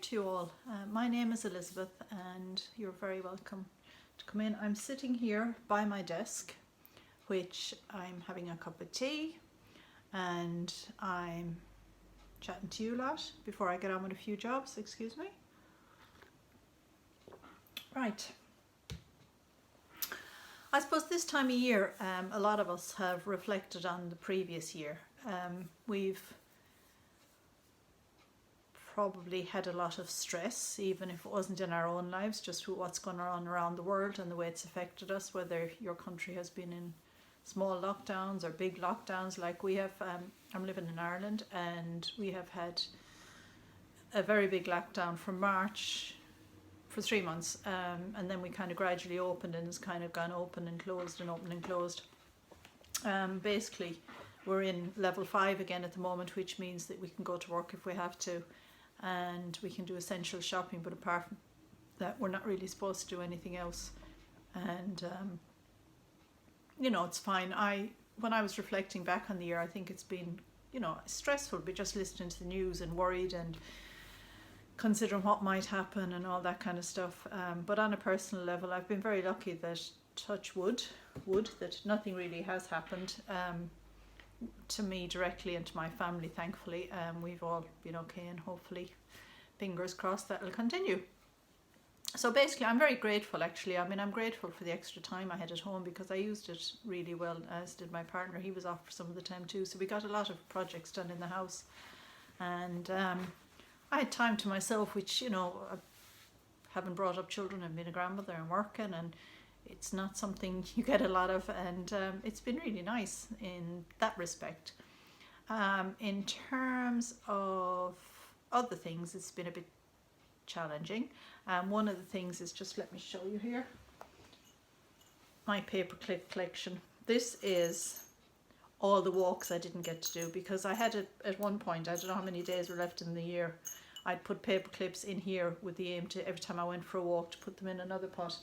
to you all. My name is Elizabeth and you're very welcome to come in. I'm sitting here by my desk, which I'm having a cup of tea and I'm chatting to you lot before I get on with a few jobs. Excuse me. Right. I suppose this time of year a lot of us have reflected on the previous year. We've probably had a lot of stress, even if it wasn't in our own lives, just with what's going on around the world and the way it's affected us, whether your country has been in small lockdowns or big lockdowns like we have. I'm living in Ireland and we have had a very big lockdown from March for 3 months, and then we kind of gradually opened and it's kind of gone open and closed and open and closed. Basically we're in level 5 again at the moment, which means that we can go to work if we have to, and we can do essential shopping, but apart from that we're not really supposed to do anything else. And you know, it's fine. When I was reflecting back on the year, I think it's been, you know, stressful, but just listening to the news and worried and considering what might happen and all that kind of stuff. But on a personal level, I've been very lucky that, touch wood, that nothing really has happened to me directly and to my family, thankfully. We've all been okay, and hopefully, fingers crossed, that will continue. So basically I'm very grateful, actually. I mean, I'm grateful for the extra time I had at home because I used it really well, as did my partner. He was off for some of the time too, so we got a lot of projects done in the house, and I had time to myself, which, you know, having brought up children and been a grandmother and working, and it's not something you get a lot of, and it's been really nice in that respect. In terms of other things, it's been a bit challenging. One of the things is, just let me show you here, my paperclip collection. This is all the walks I didn't get to do because I had it at one point, I don't know how many days were left in the year, I'd put paper clips in here with the aim to, every time I went for a walk, to put them in another pot.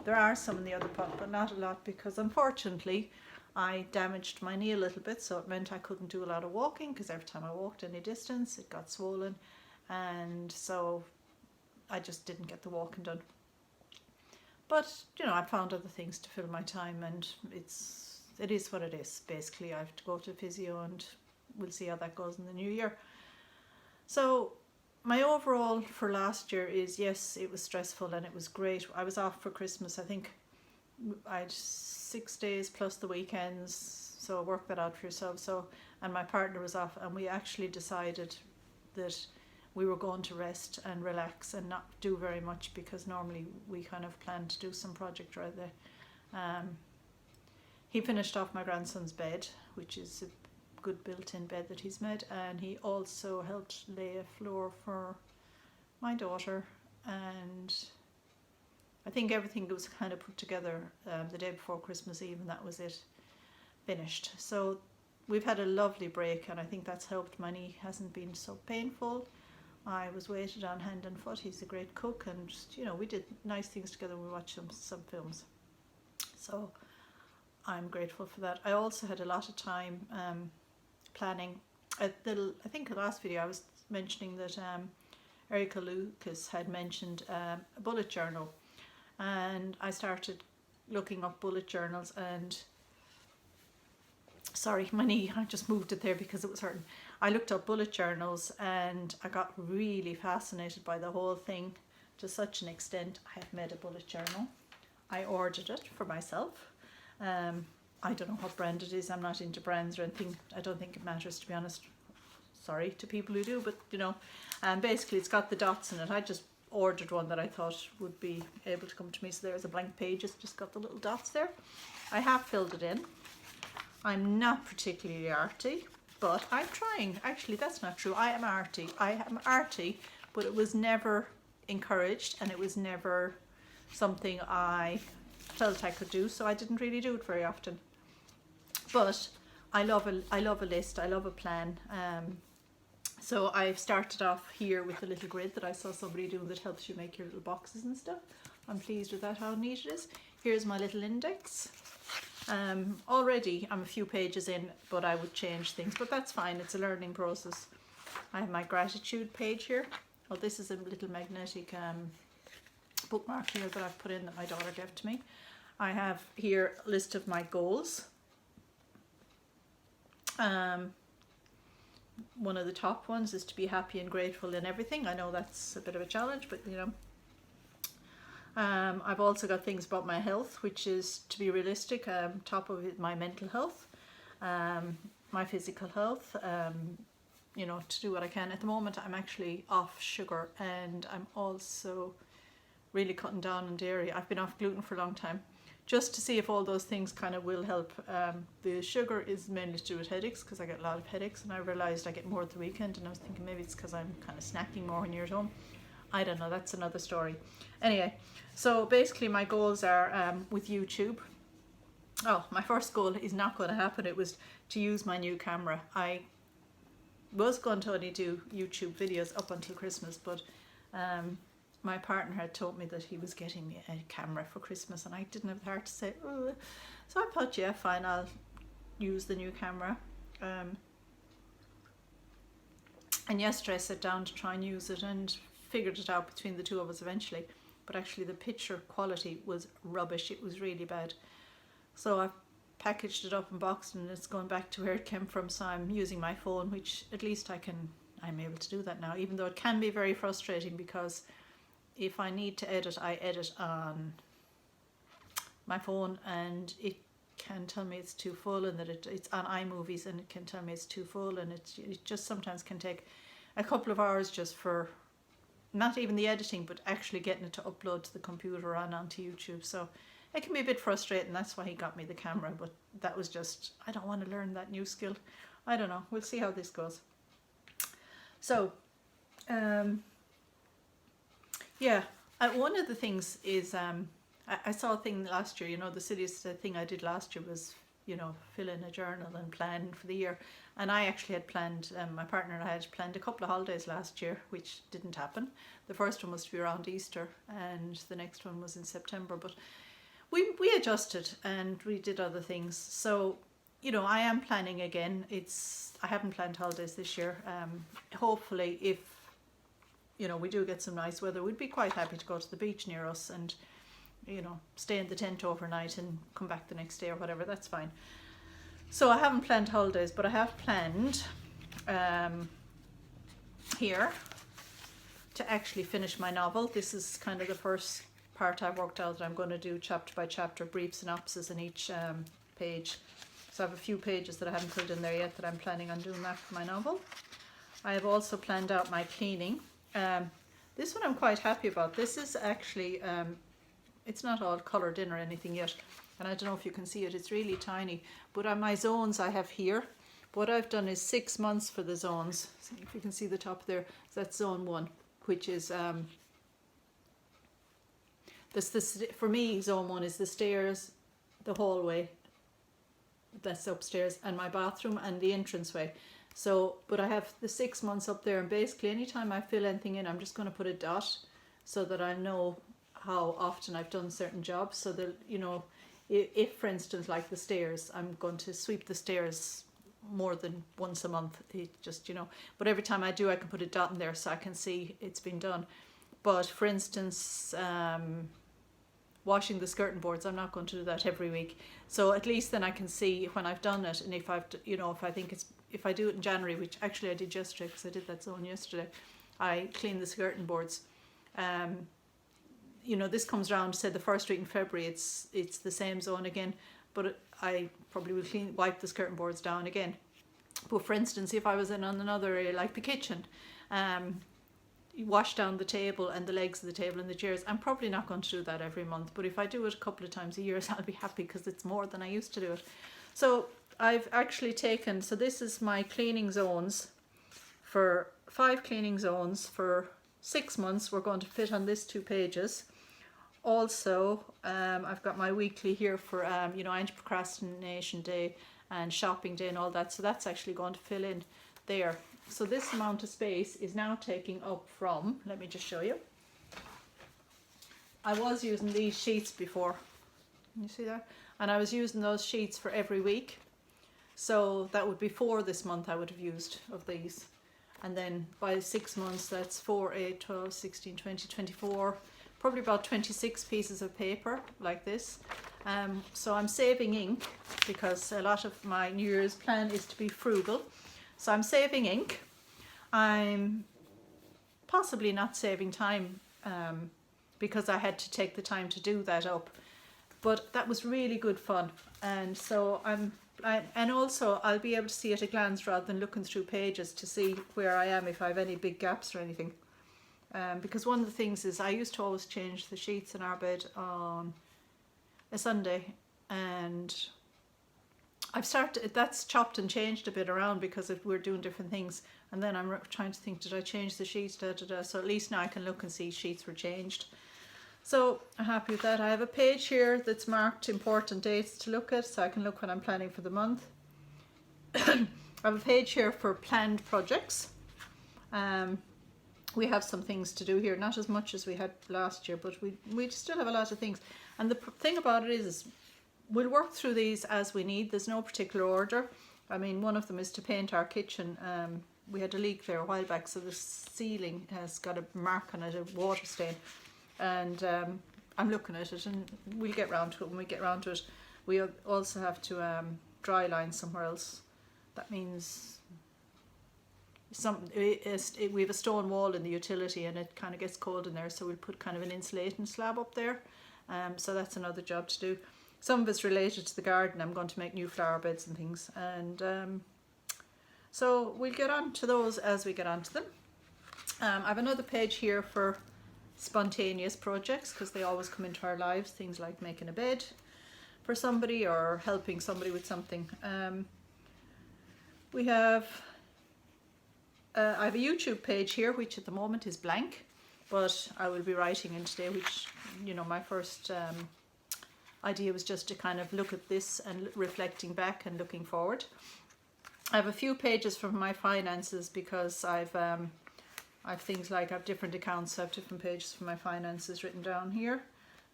There are some in the other pot, but not a lot, because unfortunately I damaged my knee a little bit, so it meant I couldn't do a lot of walking, because every time I walked any distance it got swollen, and so I just didn't get the walking done. But, you know, I found other things to fill my time, and it is what it is. Basically I have to go to physio, and we'll see how that goes in the new year. So my overall for last year is, yes, it was stressful and it was great. I was off for Christmas. I think I had 6 days plus the weekends, so work that out for yourself. So, and my partner was off, and we actually decided that we were going to rest and relax and not do very much, because normally we kind of plan to do some project right there. He finished off my grandson's bed, which is a good built-in bed that he's made, and he also helped lay a floor for my daughter, and I think everything was kind of put together the day before Christmas Eve, and that was it, finished. So we've had a lovely break, and I think that's helped. My knee hasn't been so painful. I was weighted on hand and foot. He's a great cook, and just, you know, we did nice things together. We watched some films, so I'm grateful for that. I also had a lot of time planning. I think the last video I was mentioning that Erica Lucas had mentioned a bullet journal, and I started looking up bullet journals, and sorry, my knee, I just moved it there because it was hurting. I looked up bullet journals and I got really fascinated by the whole thing, to such an extent I have made a bullet journal. I ordered it for myself. I don't know what brand it is. I'm not into brands or anything. I don't think it matters, to be honest. Sorry to people who do, but you know, basically it's got the dots in it. I just ordered one that I thought would be able to come to me. So there's a blank page, it's just got the little dots there. I have filled it in. I'm not particularly arty, but I'm trying. Actually, that's not true. I am arty, but it was never encouraged, and it was never something I felt I could do, so I didn't really do it very often. But I love a list, I love a plan. So I've started off here with a little grid that I saw somebody do that helps you make your little boxes and stuff. I'm pleased with that, how neat it is. Here's my little index. Already I'm a few pages in, but I would change things, but that's fine, it's a learning process. I have my gratitude page here. Oh, this is a little magnetic bookmark here that I've put in that my daughter gave to me. I have here a list of my goals. One of the top ones is to be happy and grateful in everything. I know that's a bit of a challenge, but you know. I've also got things about my health, which is to be realistic. Top of it, my mental health, my physical health, you know, to do what I can. At the moment, I'm actually off sugar, and I'm also really cutting down on dairy. I've been off gluten for a long time, just to see if all those things kind of will help. The sugar is mainly to do with headaches, because I get a lot of headaches, and I realised I get more at the weekend, and I was thinking maybe it's because I'm kind of snacking more when you're at home. I don't know, that's another story. Anyway, so basically my goals are with YouTube. Oh, my first goal is not going to happen. It was to use my new camera. I was going to only do YouTube videos up until Christmas, but my partner had told me that he was getting me a camera for Christmas, and I didn't have the heart to say, oh. So I thought, yeah, fine, I'll use the new camera. And yesterday I sat down to try and use it and figured it out between the two of us eventually, but actually the picture quality was rubbish. It was really bad. So I've packaged it up and boxed, and it's going back to where it came from. So I'm using my phone, which at least I'm able to do that now, even though it can be very frustrating, because if I need to edit, I edit on my phone, and it can tell me it's too full, and that it's on iMovies, and it can tell me it's too full, and it just sometimes can take a couple of hours just for not even the editing, but actually getting it to upload to the computer and onto YouTube. So it can be a bit frustrating. That's why he got me the camera, but that was just, I don't want to learn that new skill. I don't know, we'll see how this goes. So yeah, one of the things is I saw a thing last year, you know, the silliest thing I did last year was, you know, fill in a journal and plan for the year. And I actually had planned, my partner and I had planned a couple of holidays last year, which didn't happen. The first one was to be around Easter, and the next one was in September. But we adjusted and we did other things. So, you know, I am planning again. I haven't planned holidays this year. Hopefully, if, you know, we do get some nice weather, we'd be quite happy to go to the beach near us and, you know, stay in the tent overnight and come back the next day or whatever. That's fine. So I haven't planned holidays, but I have planned here to actually finish my novel. This is kind of the first part I've worked out that I'm going to do chapter by chapter, brief synopsis in each page. So I have a few pages that I haven't put in there yet that I'm planning on doing that for my novel. I have also planned out my cleaning. This one I'm quite happy about. This is actually, it's not all coloured in or anything yet, and I don't know if you can see it, it's really tiny. But on my zones I have here, what I've done is 6 months for the zones. See if you can see the top there, that's zone 1, which is, for me, zone 1 is the stairs, the hallway, that's upstairs, and my bathroom and the entranceway. So, but I have the 6 months up there, and basically anytime I fill anything in, I'm just going to put a dot so that I know how often I've done certain jobs, so that, you know, if for instance like the stairs, I'm going to sweep the stairs more than once a month, it just, you know, but every time I do, I can put a dot in there so I can see it's been done. But for instance, washing the skirting boards, I'm not going to do that every week, so at least then I can see when I've done it, and if I've, you know, if I do it in January, which actually I did yesterday because I did that zone yesterday, I cleaned the skirting boards. You know, this comes around, say the first week in February, it's the same zone again, but I probably will wipe the skirting boards down again. But for instance, if I was in on another area like the kitchen, wash down the table and the legs of the table and the chairs, I'm probably not going to do that every month, but if I do it a couple of times a year, I'll be happy because it's more than I used to do it. So I've actually taken, so this is my cleaning zones, for 5 cleaning zones for 6 months. We're going to fit on this 2 pages. Also, I've got my weekly here for, you know, anti-procrastination day and shopping day and all that. So that's actually going to fill in there. So this amount of space is now taking up from, let me just show you. I was using these sheets before. Can you see that? And I was using those sheets for every week. So that would be 4 this month I would have used of these. and then by 6 months that's 4, 8, 12, 16, 20, 24, probably about 26 pieces of paper like this. So I'm saving ink because a lot of my New Year's plan is to be frugal. So I'm saving ink. I'm possibly not saving time because I had to take the time to do that up. But that was really good fun. And so and also I'll be able to see at a glance rather than looking through pages to see where I am, if I have any big gaps or anything. Because one of the things is I used to always change the sheets in our bed on a Sunday, and I've started, that's chopped and changed a bit around because we're doing different things, and then I'm trying to think, did I change the sheets, so at least now I can look and see sheets were changed. So I'm happy with that. I have a page here that's marked important dates to look at, so I can look when I'm planning for the month. I have a page here for planned projects. We have some things to do here, not as much as we had last year, but we still have a lot of things. And the thing about it is we'll work through these as we need. There's no particular order. I mean, one of them is to paint our kitchen. We had a leak there a while back, so the ceiling has got a mark on it, a water stain. And I'm looking at it, and we'll get round to it when we get round to it. We also have to dry line somewhere else. That means we have a stone wall in the utility, and it kind of gets cold in there, so we'll put kind of an insulating slab up there. So that's another job to do. Some of it's related to the garden. I'm going to make new flower beds and things, and so we'll get on to those as we get on to them. I have another page here for spontaneous projects, because they always come into our lives, things like making a bed for somebody or helping somebody with something. We have I have a YouTube page here, which at the moment is blank, but I will be writing in today, which, you know, my first idea was just to kind of look at this and reflecting back and looking forward. I have a few pages from my finances, because I've things like I have different accounts, so I have different pages for my finances written down here.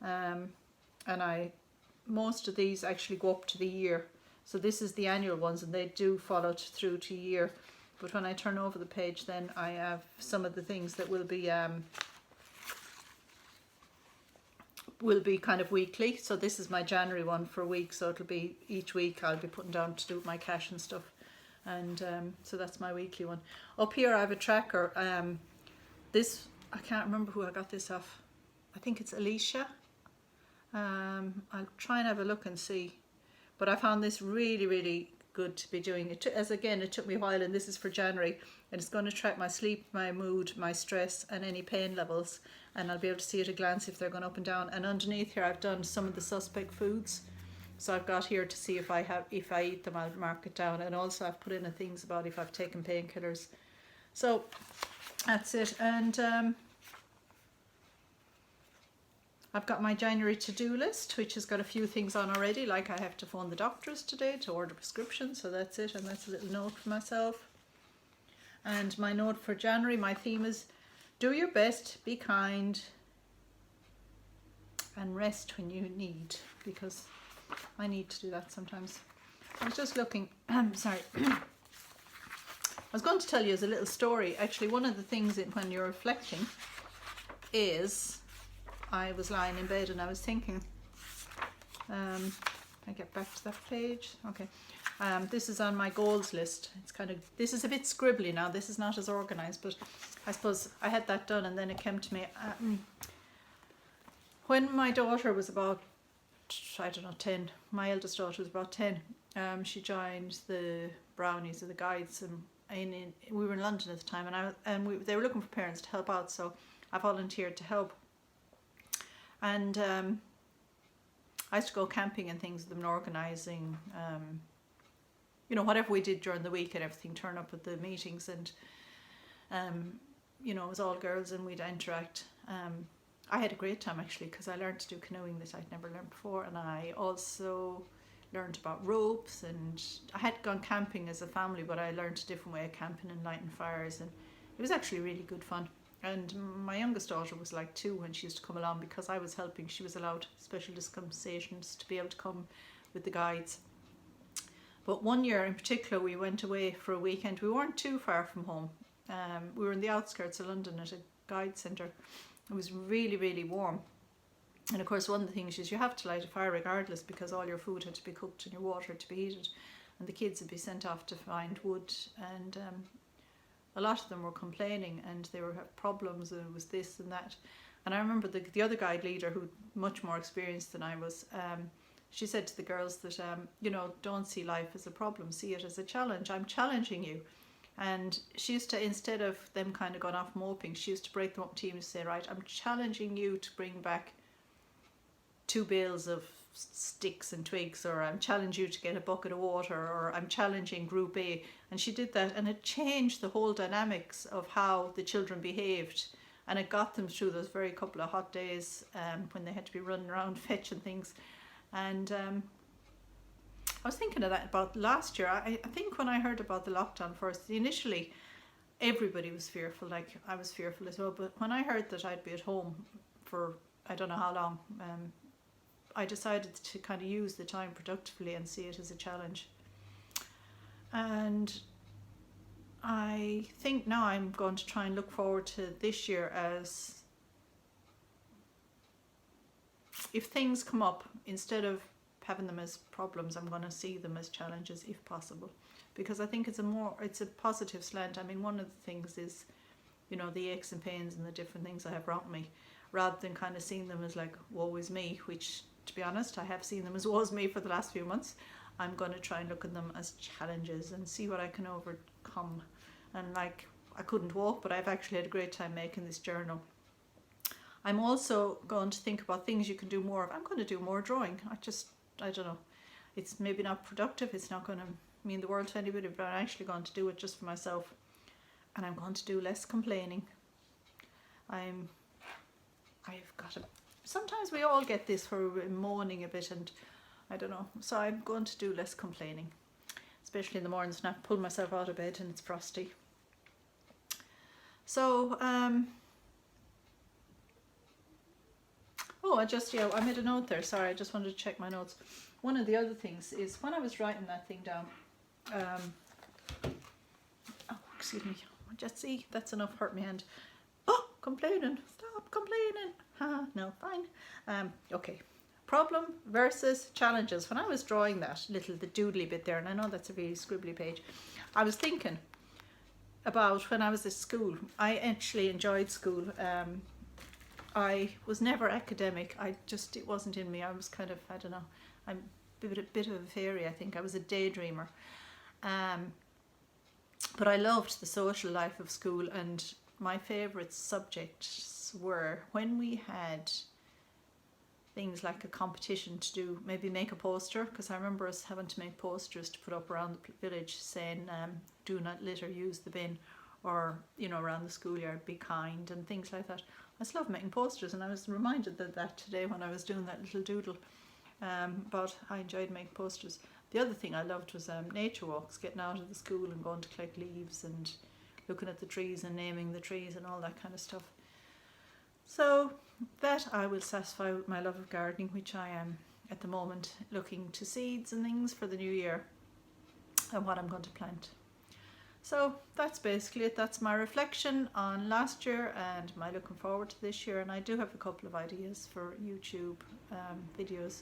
And most of these actually go up to the year. So this is the annual ones, and they do follow through to year. But when I turn over the page, then I have some of the things that will be kind of weekly. So this is my January one for a week, so it'll be each week I'll be putting down to do with my cash and stuff. And so that's my weekly one. Up here I have a tracker. This, I can't remember who I got this off. I think it's Alicia. I'll try and have a look and see. But I found this really, really good to be doing. It took me a while, and this is for January, and it's going to track my sleep, my mood, my stress, and any pain levels, and I'll be able to see at a glance if they're going up and down. And underneath here I've done some of the suspect foods, so I've got here to see if I eat them, I'll mark it down, and also I've put in things about if I've taken painkillers. So that's it. And I've got my January to-do list, which has got a few things on already, like I have to phone the doctors today to order prescriptions, so that's it, and that's a little note for myself. And my note for January, my theme is do your best, be kind, and rest when you need, because I need to do that sometimes. I was just looking, sorry, I was going to tell you as a little story. Actually, one of the things when you're reflecting is, I was lying in bed and I was thinking, I get back to that page, okay. This is on my goals list. It's kind of, this is a bit scribbly now, this is not as organized, but I suppose I had that done, and then it came to me, when my daughter was about, I don't know, 10, my eldest daughter was about 10, she joined the Brownies or the Guides, and we were in London at the time, and they were looking for parents to help out, so I volunteered to help. And I used to go camping and things with them, and organising, you know, whatever we did during the week and everything, turn up at the meetings, and you know, it was all girls and we'd interact. I had a great time actually, because I learned to do canoeing that I'd never learned before, and I also learned about ropes, and I had gone camping as a family, but I learned a different way of camping and lighting fires, and it was actually really good fun. And my youngest daughter was like 2 when she used to come along, because I was helping. She was allowed special dispensations to be able to come with the guides. But one year in particular, we went away for a weekend. We weren't too far from home. We were in the outskirts of London at a guide centre. It was really, really warm. And of course, one of the things is you have to light a fire regardless, because all your food had to be cooked and your water had to be heated. And the kids would be sent off to find wood. And a lot of them were complaining, and they were having problems, and it was this and that. And I remember the other guide leader, who much more experienced than I was, she said to the girls that, don't see life as a problem, see it as a challenge. I'm challenging you. And she used to, instead of them kind of going off moping, she used to break them up teams and say, right, I'm challenging you to bring back 2 bales of sticks and twigs, or I'm challenging you to get a bucket of water, or I'm challenging group A. And she did that, and it changed the whole dynamics of how the children behaved. And it got them through those very couple of hot days when they had to be running around fetching things. And I was thinking of that about last year. I think when I heard about the lockdown first, initially everybody was fearful, like I was fearful as well. But when I heard that I'd be at home for I don't know how long, I decided to kind of use the time productively and see it as a challenge. And I think now I'm going to try and look forward to this year as, if things come up, instead of having them as problems, I'm going to see them as challenges if possible, because I think it's a positive slant. I mean, one of the things is, the aches and pains and the different things I have around me, rather than kind of seeing them as like woe is me, which, to be honest, I have seen them as woe is me for the last few months. I'm going to try and look at them as challenges and see what I can overcome. And like, I couldn't walk, but I've actually had a great time making this journal. I'm also going to think about things you can do more of. I'm going to do more drawing. I don't know. It's maybe not productive. It's not going to mean the world to anybody, but I'm actually going to do it just for myself. And I'm going to do less complaining. Sometimes we all get this where we're moaning a bit, and I don't know. So I'm going to do less complaining, especially in the mornings when I pull myself out of bed and it's frosty. So, I made a note there. Sorry, I just wanted to check my notes. One of the other things is when I was writing that thing down, excuse me, just see, that's enough, hurt my hand. Oh, complaining, stop complaining. No, fine. Okay, problem versus challenges. When I was drawing that the doodly bit there, and I know that's a really scribbly page, I was thinking about when I was at school. I actually enjoyed school. I was never academic. It wasn't in me. I was kind of, I don't know, I'm a bit of a fairy, I think. I was a daydreamer. But I loved the social life of school, and my favourite subjects were when we had things like a competition to do, maybe make a poster, because I remember us having to make posters to put up around the village saying, do not litter, use the bin, or, around the schoolyard, be kind, and things like that. I just love making posters, and I was reminded of that today when I was doing that little doodle. But I enjoyed making posters. The other thing I loved was nature walks, getting out of the school and going to collect leaves and looking at the trees and naming the trees and all that kind of stuff. So that I will satisfy with my love of gardening, which I am at the moment looking to seeds and things for the new year and what I'm going to plant. So that's basically it. That's my reflection on last year and my looking forward to this year. And I do have a couple of ideas for YouTube videos,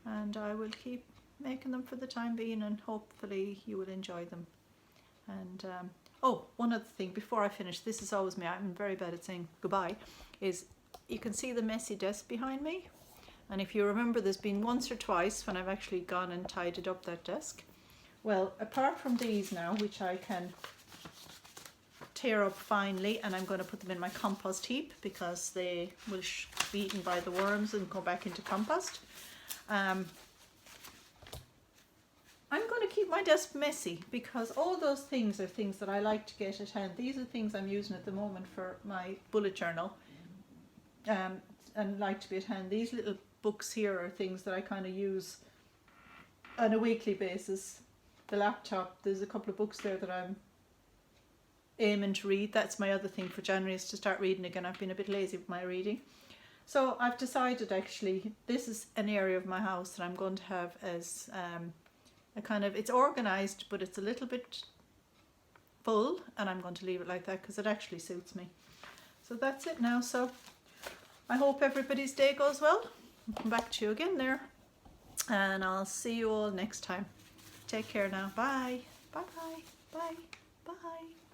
and I will keep making them for the time being, and hopefully you will enjoy them. And one other thing before I finish, this is always me, I'm very bad at saying goodbye, is you can see the messy desk behind me. And if you remember, there's been once or twice when I've actually gone and tidied up that desk. Well, apart from these now, which I can tear up finely, and I'm going to put them in my compost heap because they will be eaten by the worms and go back into compost. I'm going to keep my desk messy because all those things are things that I like to get at hand. These are things I'm using at the moment for my bullet journal, and like to be at hand. These little books here are things that I kind of use on a weekly basis. The laptop, there's a couple of books there that I'm aiming to read. That's my other thing for January, is to start reading again. I've been a bit lazy with my reading. So I've decided, actually, this is an area of my house that I'm going to have as a kind of, it's organised, but it's a little bit full, and I'm going to leave it like that because it actually suits me. So that's it now. So I hope everybody's day goes well. I'll come back to you again there, and I'll see you all next time. Take care now. Bye. Bye bye. Bye. Bye.